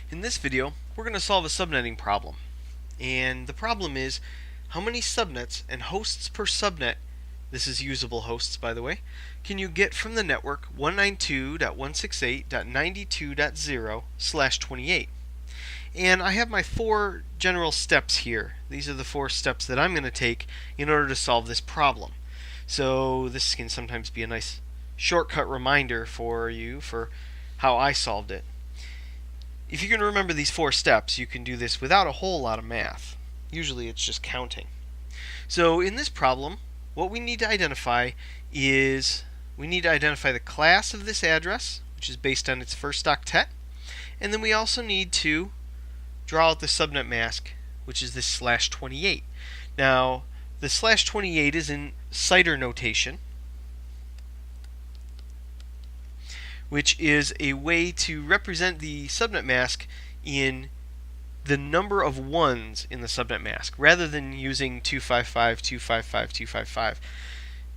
In this video, we're going to solve a subnetting problem. And the problem is how many subnets and hosts per subnet, this is usable hosts by the way, can you get from the network 192.168.92.0/28. And I have my 4 general steps here. These are the 4 steps that I'm going to take in order to solve this problem. So this can sometimes be a nice shortcut reminder for you for how I solved it. If you can remember these 4 steps, you can do this without a whole lot of math. Usually it's just counting. So in this problem, what we need to identify is the class of this address, which is based on its first octet, and then we also need to draw out the subnet mask, which is this /28. Now, the /28 is in CIDR notation, which is a way to represent the subnet mask in the number of ones in the subnet mask, rather than using 255, 255, 255.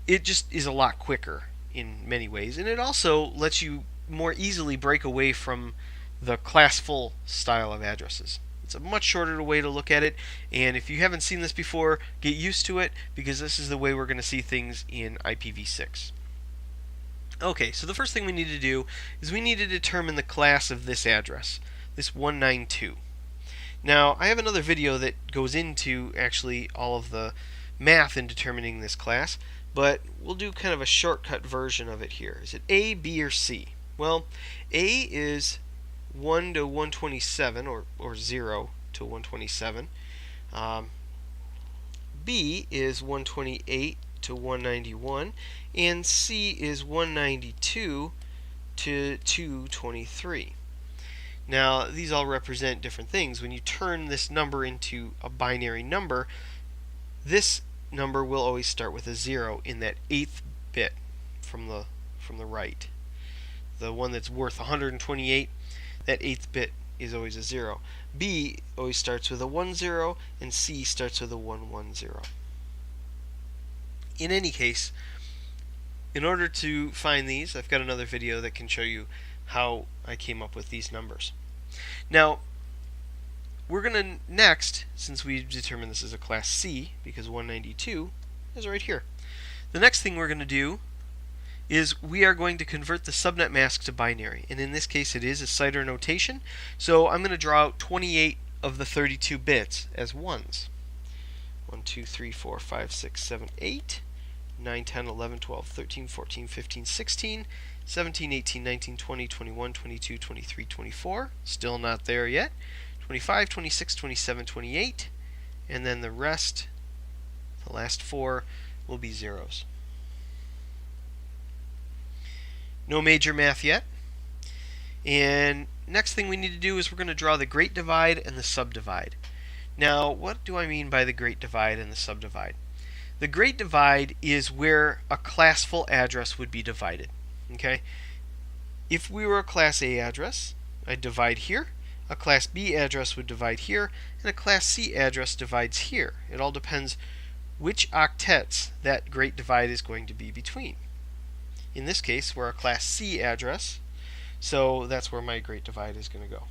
It just is a lot quicker in many ways, and it also lets you more easily break away from the classful style of addresses. It's a much shorter way to look at it, and if you haven't seen this before, get used to it, because this is the way we're going to see things in IPv6. Okay, so the first thing we need to do is we need to determine the class of this address, this 192. Now, I have another video that goes into actually all of the math in determining this class, but we'll do kind of a shortcut version of it here. Is it A, B, or C? Well, A is 1 to 127, or 0 to 127. B is 128 to 191, and C is 192 to 223. Now, these all represent different things. When you turn this number into a binary number, this number will always start with a 0 in that 8th bit from the right. The one that's worth 128, that 8th bit is always a 0. B always starts with a 10, and C starts with a 110. In any case, in order to find these, I've got another video that can show you how I came up with these numbers. Now, we're going to next, since we determined this is a class C, because 192 is right here, the next thing we're going to do is we are going to convert the subnet mask to binary. And in this case, it is a CIDR notation, so I'm going to draw out 28 of the 32 bits as ones. 1, 2, 3, 4, 5, 6, 7, 8, 9, 10, 11, 12, 13, 14, 15, 16, 17, 18, 19, 20, 21, 22, 23, 24. Still not there yet. 25, 26, 27, 28. And then the rest, the last 4, will be zeros. No major math yet. And next thing we need to do is we're going to draw the great divide and the subdivide. Now, what do I mean by the great divide and the subdivide? The great divide is where a classful address would be divided. Okay? If we were a class A address, I'd divide here. A class B address would divide here, and a class C address divides here. It all depends which octets that great divide is going to be between. In this case, we're a class C address, so that's where my great divide is going to go.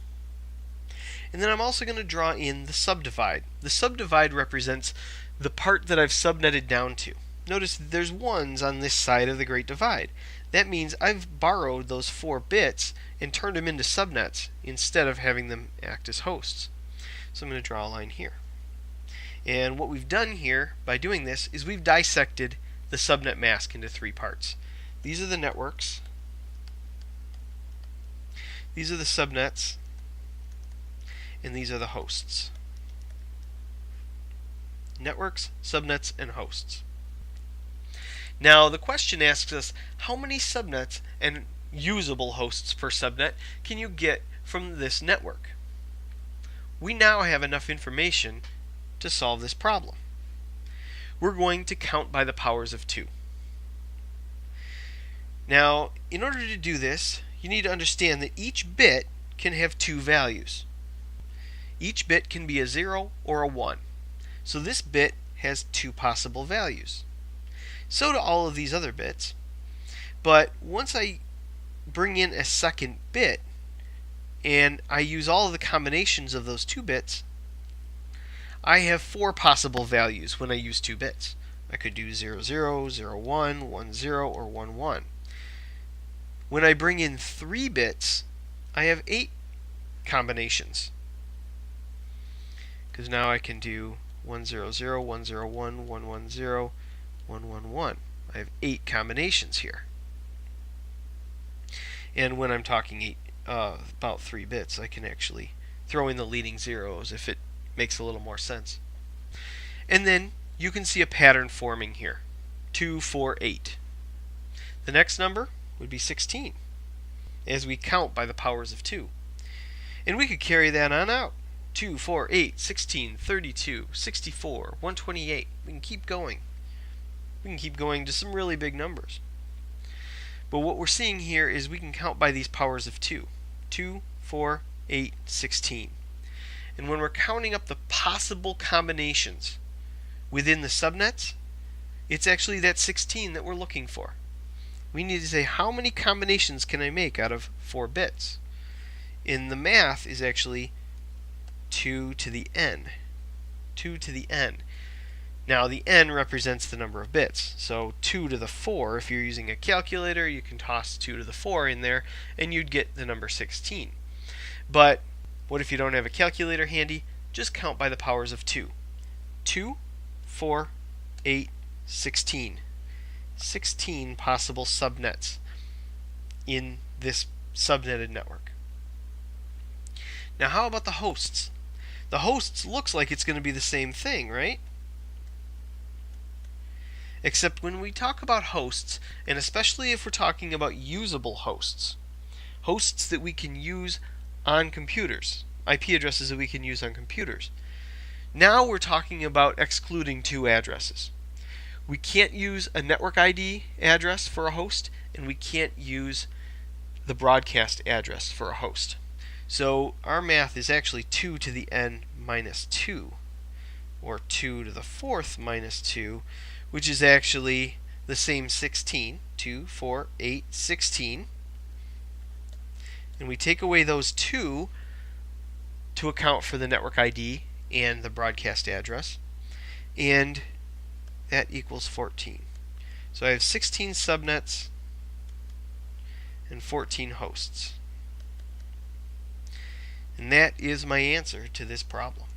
And then I'm also going to draw in the subdivide. The subdivide represents the part that I've subnetted down to. Notice there's ones on this side of the great divide. That means I've borrowed those 4 bits and turned them into subnets instead of having them act as hosts. So I'm going to draw a line here. And what we've done here by doing this is we've dissected the subnet mask into 3 parts. These are the networks. These are the subnets. And these are the hosts. Networks, subnets, and hosts. Now, the question asks us, how many subnets and usable hosts per subnet can you get from this network? We now have enough information to solve this problem. We're going to count by the powers of 2. Now, in order to do this, you need to understand that each bit can have 2 values. Each bit can be a 0 or a 1. So this bit has 2 possible values. So do all of these other bits. But once I bring in a second bit, and I use all of the combinations of those 2 bits, I have 4 possible values when I use 2 bits. I could do 0, 0, 0, 1, 1, 0, or 1, 1. When I bring in 3 bits, I have 8 combinations. Because now I can do 1, 0, 0, 1, 0, 1, 1, 1, 0, 1, 1, 1. I have 8 combinations here. And when I'm talking about 3 bits, I can actually throw in the leading zeros if it makes a little more sense. And then you can see a pattern forming here. 2, 4, 8. The next number would be 16, as we count by the powers of 2. And we could carry that on out. 2, 4, 8, 16, 32, 64, 128. We can keep going. We can keep going to some really big numbers. But what we're seeing here is we can count by these powers of 2. 2, 4, 8, 16. And when we're counting up the possible combinations within the subnets, it's actually that 16 that we're looking for. We need to say, how many combinations can I make out of 4 bits? In the math is actually 2 to the n. 2 to the n. Now the n represents the number of bits. So 2 to the 4, if you're using a calculator, you can toss 2 to the 4 in there and you'd get the number 16. But what if you don't have a calculator handy? Just count by the powers of 2. 2, 4, 8, 16. 16 possible subnets in this subnetted network. Now how about the hosts? The hosts looks like it's going to be the same thing, right? Except when we talk about hosts, and especially if we're talking about usable hosts, hosts that we can use on computers, IP addresses that we can use on computers, now we're talking about excluding 2 addresses. We can't use a network ID address for a host, and we can't use the broadcast address for a host. So our math is actually 2 to the n minus 2, or 2 to the 4th minus 2, which is actually the same 16. 2, 4, 8, 16. And we take away those 2 to account for the network ID and the broadcast address, and that equals 14. So I have 16 subnets and 14 hosts. And that is my answer to this problem.